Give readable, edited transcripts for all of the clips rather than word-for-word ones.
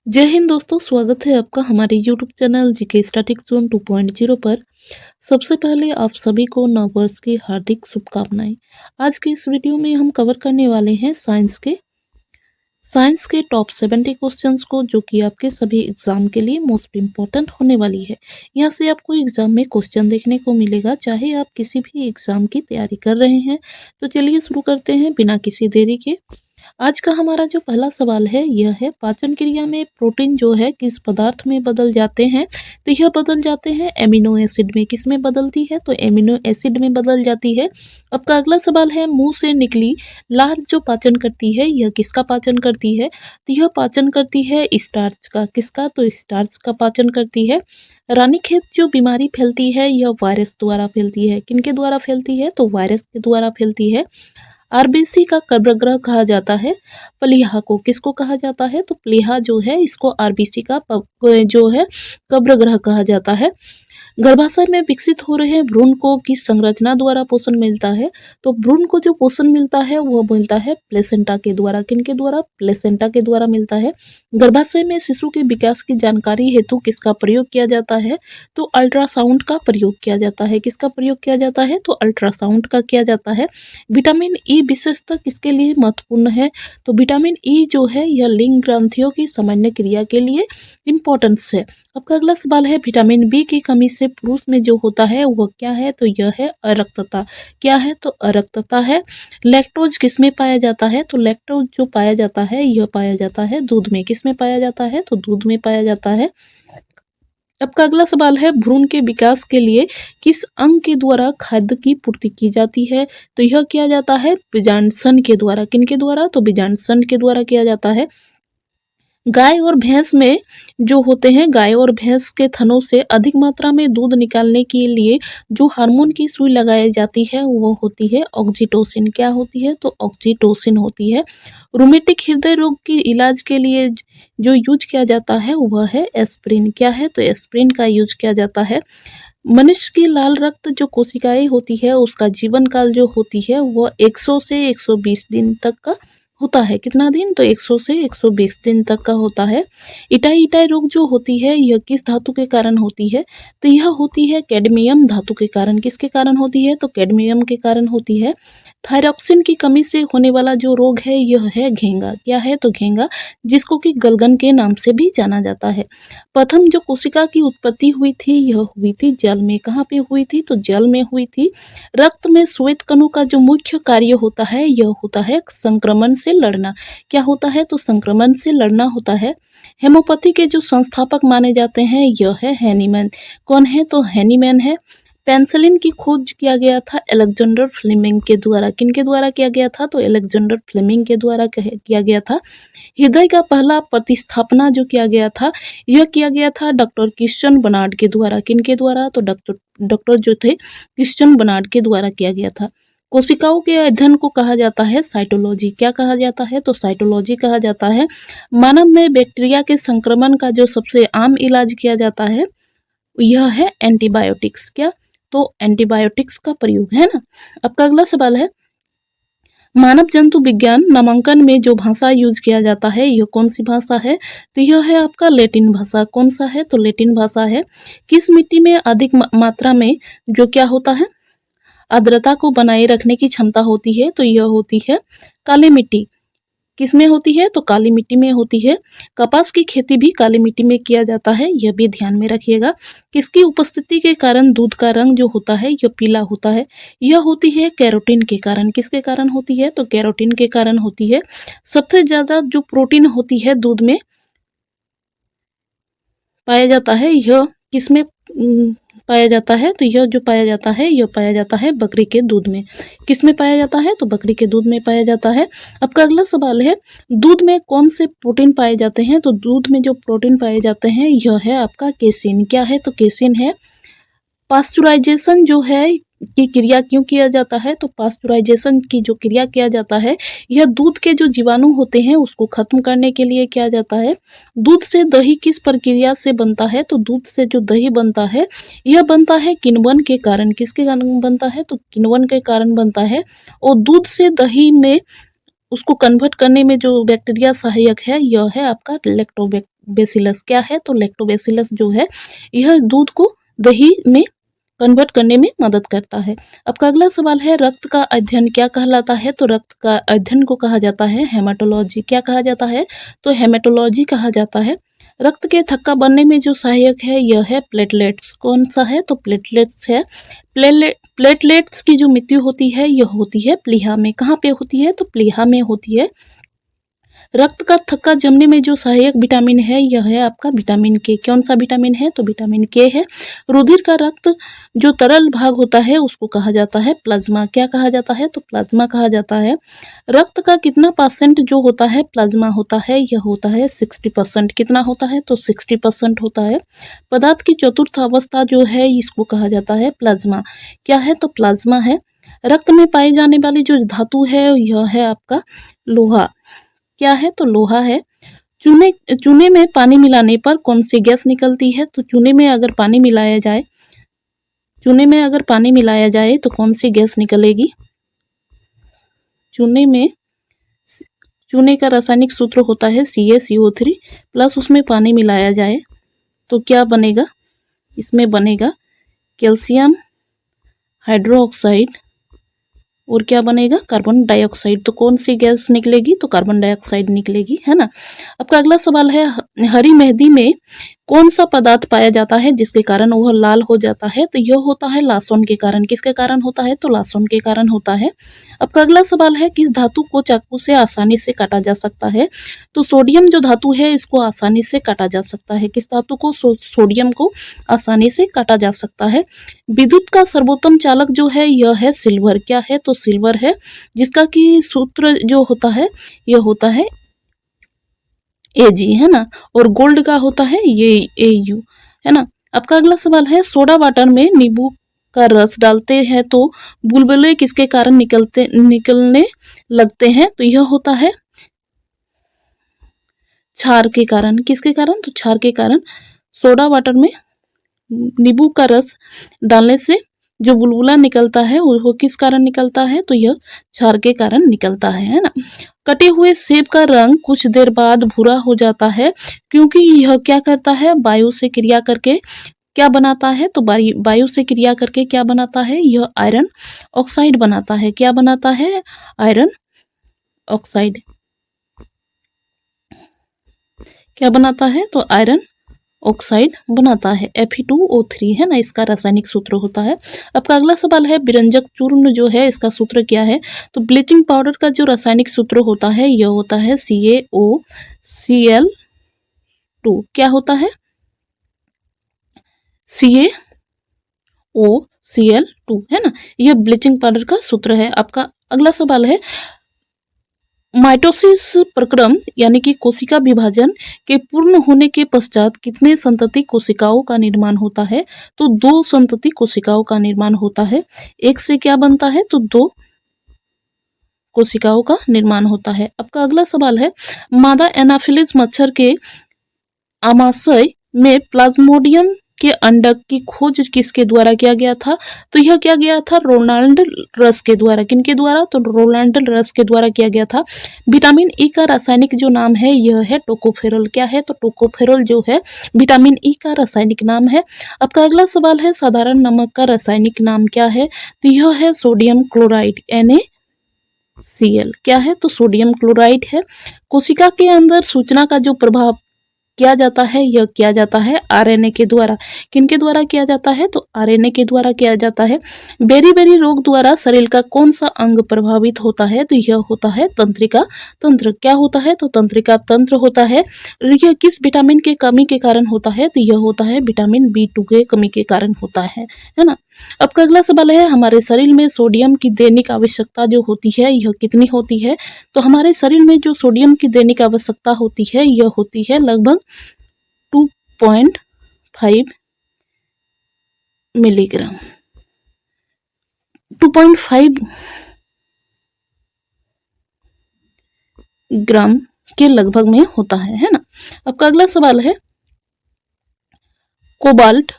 जय हिंद दोस्तों, स्वागत है आपका हमारे YouTube channel GK static zone 2.0 पर। सबसे पहले आप सभी को नववर्ष की हार्दिक शुभकामनाएं। आज के इस वीडियो में हम कवर करने वाले हैं साइंस के टॉप 70 क्वेश्चंस को, जो कि आपके सभी एग्जाम के लिए मोस्ट इम्पोर्टेंट होने वाली है। यहाँ से आपको एग्जाम में क्वेश्चन देखने को मिलेगा, चाहे आप किसी भी एग्जाम की तैयारी कर रहे हैं। तो चलिए शुरू करते हैं बिना किसी देरी के। आज का हमारा जो पहला सवाल है यह है, पाचन क्रिया में प्रोटीन जो है किस पदार्थ में बदल जाते हैं? तो यह बदल जाते हैं एमिनो एसिड में। किस में बदलती है? तो एमिनो एसिड में बदल जाती है। आपका अगला सवाल है, मुंह से निकली लार जो पाचन करती है यह किसका पाचन करती है? तो यह पाचन करती है स्टार्च का। किसका? तो स्टार्च का पाचन करती है। रानीखेत जो बीमारी फैलती है यह वायरस द्वारा फैलती है। किनके द्वारा फैलती है? तो वायरस के द्वारा फैलती है। आरबीसी का गर्भगृह कहा जाता है प्लीहा को। किसको कहा जाता है? तो प्लीहा जो है इसको आरबीसी का जो है गर्भगृह कहा जाता है। गर्भाशय में विकसित हो रहे भ्रूण को किस संरचना द्वारा पोषण मिलता है? तो भ्रूण को जो पोषण मिलता है वह मिलता है प्लेसेंटा के द्वारा। किनके द्वारा? प्लेसेंटा के द्वारा मिलता है। गर्भाशय में शिशु के विकास की जानकारी हेतु किसका प्रयोग किया जाता है? तो अल्ट्रासाउंड का प्रयोग किया जाता है। किसका प्रयोग किया जाता है? तो अल्ट्रासाउंड का किया जाता है। विटामिन ई विशेषता किसके लिए महत्वपूर्ण है? तो विटामिन ई जो है यह लिंग ग्रंथियों की सामान्य क्रिया के लिए इम्पोर्टेंस है। आपका अगला सवाल है, विटामिन बी की कमी से पुरुष में जो होता है वह क्या है? तो यह है अरक्तता। क्या है? तो अरक्तता है। लैक्टोज किस में पाया जाता है? तो लैक्टोज जो पाया जाता है यह पाया जाता है दूध में। किस में पाया जाता है? तो दूध में पाया जाता है। आपका अगला सवाल है, भ्रूण के विकास के लिए किस अंग के द्वारा खाद्य की पूर्ति की जाती है? तो यह किया जाता है बीजांडसन के द्वारा। किनके द्वारा? तो बीजांडसन के द्वारा किया जाता है। गाय और भैंस में जो होते हैं, गाय और भैंस के थनों से अधिक मात्रा में दूध निकालने के लिए जो हार्मोन की सुई लगाई जाती है वो होती है ऑक्सीटोसिन। क्या होती है? तो ऑक्सीटोसिन होती है। रोमेटिक हृदय रोग के इलाज के लिए जो यूज किया जाता है वह है एस्प्रिन। क्या है? तो एस्प्रिन का यूज किया जाता है। मनुष्य की लाल रक्त जो कोशिकाएं होती है उसका जीवन काल जो होती है वह 100 से 120 दिन तक का होता है। कितना दिन? तो 100 से 120 दिन तक का होता है। इटाई इटाई रोग जो होती है यह किस धातु के कारण होती है? तो यह होती है कैडमियम धातु के कारण। किसके कारण होती है? तो कैडमियम के कारण होती है। थायरॉक्सिन की कमी से होने वाला जो रोग है यह है घेंगा। क्या है? तो घेंगा, जिसको कि गलगन के नाम से भी जाना जाता है। प्रथम जो कोशिका की उत्पत्ति हुई थी यह हुई थी जल में। कहाँ पे हुई थी? तो जल में हुई थी। रक्त में श्वेत कणों का जो मुख्य कार्य होता है यह होता है संक्रमण से लड़ना। क्या होता है? तो संक्रमण से लड़ना होता है। हेमोपैथी के जो संस्थापक माने जाते हैं यह है हैनीमैन। कौन है? तो हैनीमैन है। पेनिसिलिन की खोज किया गया था अलेक्जेंडर फ्लेमिंग के द्वारा। किनके द्वारा किया गया था? तो अलेक्जेंडर फ्लेमिंग के द्वारा किया गया था। हृदय का पहला प्रतिस्थापना जो किया गया था यह किया गया था डॉक्टर क्रिश्चियन बर्नार्ड के द्वारा। किनके द्वारा? तो डॉक्टर जो थे क्रिश्चियन बर्नार्ड के द्वारा किया गया था। कोशिकाओं के अध्ययन को कहा जाता है साइटोलॉजी। क्या कहा जाता है? तो साइटोलॉजी कहा जाता है। मानव में बैक्टीरिया के संक्रमण का जो सबसे आम इलाज किया जाता है यह है एंटीबायोटिक्स। क्या? तो एंटीबायोटिक्स का प्रयोग है ना। आपका अगला सवाल है, मानव जंतु विज्ञान नामांकन में जो भाषा यूज किया जाता है यह कौन सी भाषा है? तो यह है आपका लैटिन भाषा। कौन सा है? तो लैटिन भाषा है। किस मिट्टी में अधिक मात्रा में जो क्या होता है आर्द्रता को बनाए रखने की क्षमता होती है? तो यह होती है काली मिट्टी। किस में होती है? तो काली मिट्टी में होती है। कपास की खेती भी काली मिट्टी में किया जाता है, यह भी ध्यान में रखिएगा। किसकी उपस्थिति के कारण दूध का रंग जो होता है यह पीला होता है? यह होती है कैरोटीन के कारण। किसके कारण होती है? तो कैरोटीन के कारण होती है। सबसे ज्यादा जो प्रोटीन होती है दूध में पाया जाता है यह किस में पाया जाता है? तो यह जो पाया जाता है यह पाया जाता है बकरी के दूध में। किस में पाया जाता है? तो बकरी के दूध में पाया जाता है। आपका अगला सवाल है, दूध में कौन से प्रोटीन पाए जाते हैं? तो दूध में जो प्रोटीन पाए जाते हैं यह है आपका केसिन। क्या है? तो केसिन है। पास्चुराइजेशन जो है की क्रिया क्यों किया जाता है? तो पास्चुराइजेशन की जो क्रिया किया जाता है यह दूध के जो जीवाणु होते हैं उसको खत्म करने के लिए किया जाता है। दूध से दही किस प्रक्रिया से बनता है? तो दूध से जो दही बनता है यह बनता है किण्वन के कारण। किसके कारण बनता है? तो किण्वन के कारण बनता है। और दूध से दही में उसको कन्वर्ट करने में जो बैक्टीरिया सहायक है यह है आपका लैक्टोबैसिलस। क्या है? तो लैक्टोबैसिलस जो है यह दूध को दही में कन्वर्ट करने में मदद करता है। आपका अगला सवाल है, रक्त का अध्ययन क्या कहलाता है? तो रक्त का अध्ययन को कहा जाता है हेमाटोलॉजी। क्या कहा जाता है? तो हेमाटोलॉजी कहा जाता है। रक्त के थक्का बनने में जो सहायक है यह है प्लेटलेट्स। कौन सा है? तो प्लेटलेट्स है। प्लेटलेट्स की जो मृत्यु होती है यह होती है प्लीहा में। कहाँ पे होती है? तो प्लीहा में होती है। रक्त का थक्का जमने में जो सहायक विटामिन है यह है आपका विटामिन के। कौन सा विटामिन है? तो विटामिन के है। रुधिर का रक्त जो तरल भाग होता है उसको कहा जाता है प्लाज्मा। क्या कहा जाता है? तो प्लाज्मा कहा जाता है। रक्त का कितना % जो होता है प्लाज्मा होता है? यह होता है 60%। कितना होता है? तो 60% होता है। पदार्थ की चतुर्थ अवस्था जो है इसको कहा जाता है प्लाज्मा। क्या है? तो प्लाज्मा है। रक्त में पाई जाने वाली जो धातु है यह है आपका लोहा। क्या है? तो लोहा है। चूने में पानी मिलाने पर कौन सी गैस निकलती है? तो चूने में अगर पानी मिलाया जाए तो कौन सी गैस निकलेगी? चूने का रासायनिक सूत्र होता है CaCO3 प्लस उसमें पानी मिलाया जाए तो क्या बनेगा? इसमें बनेगा कैल्शियम हाइड्रोक्साइड और क्या बनेगा? Carbon dioxide. तो कौन सी गैस निकलेगी? तो कार्बन डाइऑक्साइड निकलेगी, है ना। आपका अगला सवाल है, हरी मेहंदी में कौन सा पदार्थ पाया जाता है जिसके कारण वह लाल हो जाता है? तो यह होता है लासोन के कारण। किसके कारण होता है? तो लासोन के कारण होता है। आपका अगला सवाल है, किस धातु को चाकू से आसानी से काटा जा सकता है? तो सोडियम जो धातु है इसको आसानी से काटा जा सकता है। किस धातु को? सोडियम को आसानी से काटा जा सकता है। विद्युत का सर्वोत्तम चालक जो है यह है सिल्वर। क्या है? तो सिल्वर है, जिसका कि सूत्र जो होता है यह होता है Ag, है ना। और गोल्ड का होता है ये Au, है ना। आपका अगला सवाल है, सोडा वाटर में नींबू का रस डालते हैं तो बुलबुले किसके कारण निकलने लगते हैं? तो यह होता है क्षार के कारण। किसके कारण? तो क्षार के कारण। सोडा वाटर में नींबू का रस डालने से जो बुलबुला निकलता है वो किस कारण निकलता है? तो यह क्षार के कारण निकलता है ना। कटे हुए सेब का रंग कुछ देर बाद भूरा हो जाता है क्योंकि यह क्या करता है? वायु से क्रिया करके क्या बनाता है? तो वायु से क्रिया करके क्या बनाता है? यह आयरन ऑक्साइड बनाता है। क्या बनाता है? Iron oxide. क्या बनाता है? तो आयरन ऑक्साइड बनाता है। Fe2O3, है ना, इसका रासायनिक सूत्र होता है। आपका अगला सवाल है, विरंजक चूर्ण जो है इसका सूत्र क्या है? तो ब्लीचिंग पाउडर का जो रासायनिक सूत्र होता है यह होता है CaOCl2। क्या होता है? CaOCl2, है ना। यह ब्लीचिंग पाउडर का सूत्र है। आपका अगला सवाल है, माइटोसिस प्रक्रम यानी कि कोशिका विभाजन के पूर्ण होने के पश्चात कितने संतति कोशिकाओं का निर्माण होता है? तो 2 संतति कोशिकाओं का निर्माण होता है। एक से क्या बनता है? तो 2 कोशिकाओं का निर्माण होता है। आपका अगला सवाल है, मादा एनाफिलिस मच्छर के आमाशय में प्लाज्मोडियम के अंडक की खोज किसके द्वारा किया गया था? तो यह किया गया था रोनाल्ड रस के द्वारा। किनके द्वारा? तो रोनाल्ड रस के द्वारा किया गया था। विटामिन ई का रासायनिक जो नाम है यह है टोकोफेरोल। क्या है? तो टोकोफेरोल जो है विटामिन ई का रासायनिक नाम है। आपका अगला सवाल है, साधारण नमक का रासायनिक नाम क्या है? तो यह है सोडियम क्लोराइड, NaCl। क्या है? तो सोडियम क्लोराइड है। कोशिका के अंदर सूचना का जो प्रभाव किया जाता है यह किया जाता है RNA के द्वारा। किनके द्वारा किया जाता है? तो RNA के द्वारा किया जाता है। बेरी रोग द्वारा शरीर का कौन सा अंग प्रभावित होता है? तो यह होता है तंत्रिका तंत्र। क्या होता है? तो तंत्रिका तंत्र होता है। यह किस विटामिन के कमी के कारण होता है? तो यह होता है विटामिन B2 के कमी के कारण होता है ना। आपका अगला सवाल है, हमारे शरीर में सोडियम की दैनिक आवश्यकता जो होती है यह कितनी होती है? तो हमारे शरीर में जो सोडियम की दैनिक आवश्यकता होती है यह होती है लगभग 2.5 मिलीग्राम। 2.5 ग्राम के लगभग में होता है ना। आपका अगला सवाल है, कोबाल्ट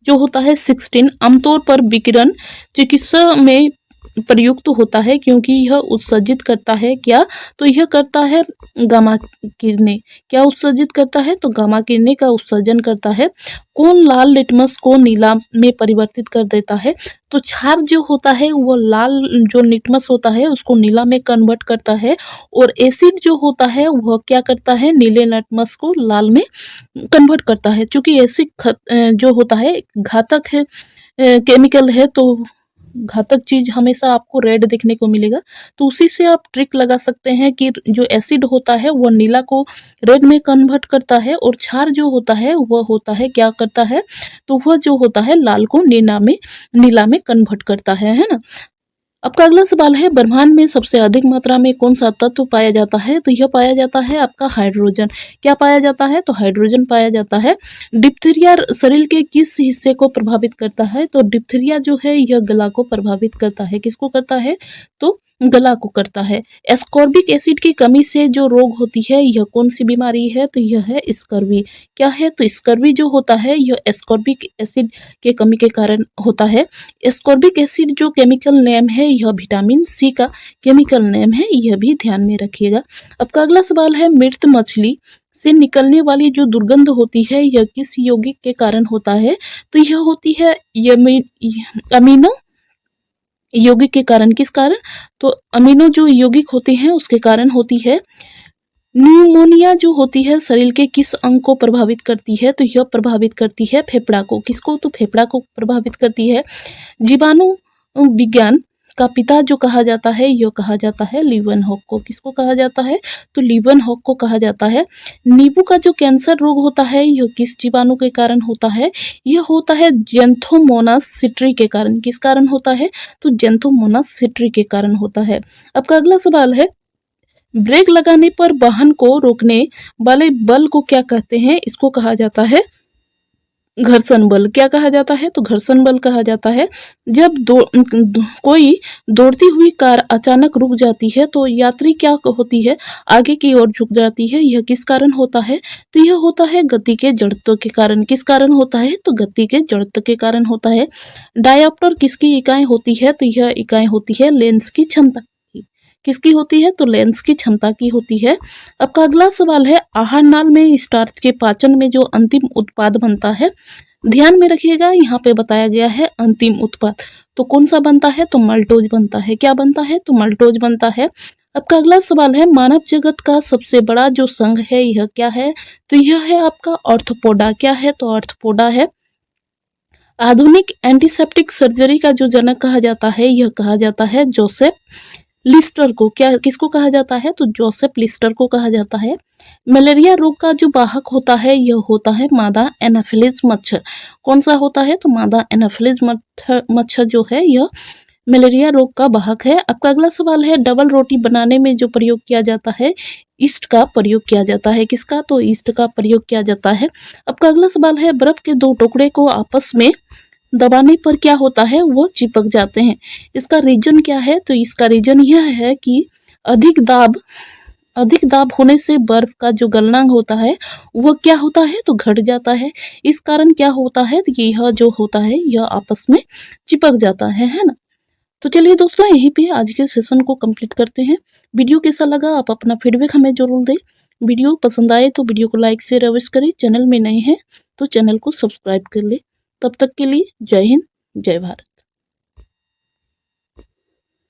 जो होता है 16 आमतौर पर विकिरण चिकित्सा में प्रयुक्त होता है क्योंकि यह उत्सर्जित करता है क्या, तो यह करता है गामा किरणें। क्या उत्सर्जित करता है, तो गामा किरणें का उत्सर्जन करता है। कौन लाल लिटमस को नीला में परिवर्तित कर देता है, तो क्षार जो होता है वो लाल जो लिटमस होता है उसको नीला में कन्वर्ट करता है, और एसिड जो होता है वह क्या करता है, नीले लिटमस को लाल में कन्वर्ट करता है। चूंकि एसिड जो होता है घातक है, केमिकल है, तो घातक चीज हमेशा आपको रेड देखने को मिलेगा। तो उसी से आप ट्रिक लगा सकते हैं कि जो एसिड होता है वह नीला को रेड में कन्वर्ट करता है, और क्षार जो होता है वह होता है क्या करता है, तो वह जो होता है लाल को नीला में कन्वर्ट करता है ना। आपका अगला सवाल है, ब्रह्मांड में सबसे अधिक मात्रा में कौन सा तत्व पाया जाता है, तो यह पाया जाता है आपका हाइड्रोजन। क्या पाया जाता है, तो हाइड्रोजन पाया जाता है। डिप्थीरिया शरीर के किस हिस्से को प्रभावित करता है, तो डिप्थीरिया जो है यह गला को प्रभावित करता है। किसको करता है, तो गला को करता है। एस्कॉर्बिक एसिड की कमी से जो रोग होती है यह कौन सी बीमारी है, तो यह है स्कर्वी। क्या है, तो स्कर्वी जो होता है यह एस्कॉर्बिक एसिड के कमी के कारण होता है। एस्कॉर्बिक एसिड जो केमिकल नेम है यह विटामिन सी का केमिकल नेम है, यह भी ध्यान में रखिएगा। आपका अगला सवाल है, मृत मछली से निकलने वाली जो दुर्गंध होती है यह किस यौगिक के कारण होता है, तो यह होती है अमीनो यौगिक के कारण। किस कारण, तो अमीनो जो यौगिक होते हैं उसके कारण होती है। न्यूमोनिया जो होती है शरीर के किस अंग को प्रभावित करती है, तो यह प्रभावित करती है फेफड़ा को। किसको, तो फेफड़ा को प्रभावित करती है। जीवाणु विज्ञान का पिता जो कहा जाता है यह कहा जाता है लीवनहॉक को। किसको कहा जाता है, तो लीवनहॉक को कहा जाता है। नींबू का जो कैंसर रोग होता है यह किस जीवाणु के कारण होता है, यह होता है जेंथोमोनास सिट्री के कारण। किस कारण होता है, तो जेंथोमोनास सिट्री के कारण होता है। आपका अगला सवाल है, ब्रेक लगाने पर वाहन को रोकने वाले बल को क्या कहते हैं, इसको कहा जाता है घर्षण बल। क्या कहा जाता है, तो घर्षण बल कहा जाता है। जब कोई दौड़ती हुई कार अचानक रुक जाती है तो यात्री क्या होती है, आगे की ओर झुक जाती है। यह किस कारण होता है, तो यह होता है गति के जड़त्व के कारण। किस कारण होता है, तो गति के जड़त्व के कारण होता है। डायोप्टर किसकी इकाई होती है, तो यह इकाई होती है लेंस की क्षमता की। किसकी होती है, तो लेंस की क्षमता की होती है। आपका अगला सवाल है, आहार नाल में स्टार्च के पाचन में जो अंतिम उत्पाद बनता है, ध्यान में रखिएगा यहाँ पे बताया गया है अंतिम उत्पाद, तो कौन सा बनता है, तो मल्टोज बनता है। क्या बनता है, तो मल्टोज बनता है। आपका अगला सवाल है, मानव जगत का सबसे बड़ा जो संघ है यह क्या है, तो यह है आपका ऑर्थोपोडा। क्या है, तो ऑर्थोपोडा है। आधुनिक एंटीसेप्टिक सर्जरी का जो जनक कहा जाता है यह कहा जाता है जोसेफ लिस्टर को। क्या, किसको कहा जाता है, तो जोसेफ लिस्टर को कहा जाता है। मलेरिया रोग का जो वाहक होता है यह होता है मादा एनाफिलिस मच्छर। कौन सा होता है, तो मादा एनाफिलिस मच्छर जो है यह मलेरिया रोग का वाहक है। आपका अगला सवाल है, डबल रोटी बनाने में जो प्रयोग किया जाता है ईस्ट का प्रयोग किया जाता है। किसका, तो ईस्ट का प्रयोग किया जाता है। आपका अगला सवाल है, बर्फ के दो टुकड़े को आपस में दबाने पर क्या होता है, वो चिपक जाते हैं। इसका रीजन क्या है, तो इसका रीजन यह है कि अधिक दाब होने से बर्फ का जो गलनांक होता है वह क्या होता है, तो घट जाता है। इस कारण क्या होता है, तो यह जो होता है यह आपस में चिपक जाता है ना। तो चलिए दोस्तों, यहीं पे आज के सेशन को कंप्लीट करते हैं। वीडियो कैसा लगा आप अपना फीडबैक हमें जरूर दें। वीडियो पसंद आए तो वीडियो को लाइक शेयर अवश्य करें। चैनल में नए हैं तो चैनल को सब्सक्राइब कर ले। तब तक के लिए जय हिंद, जय भारत।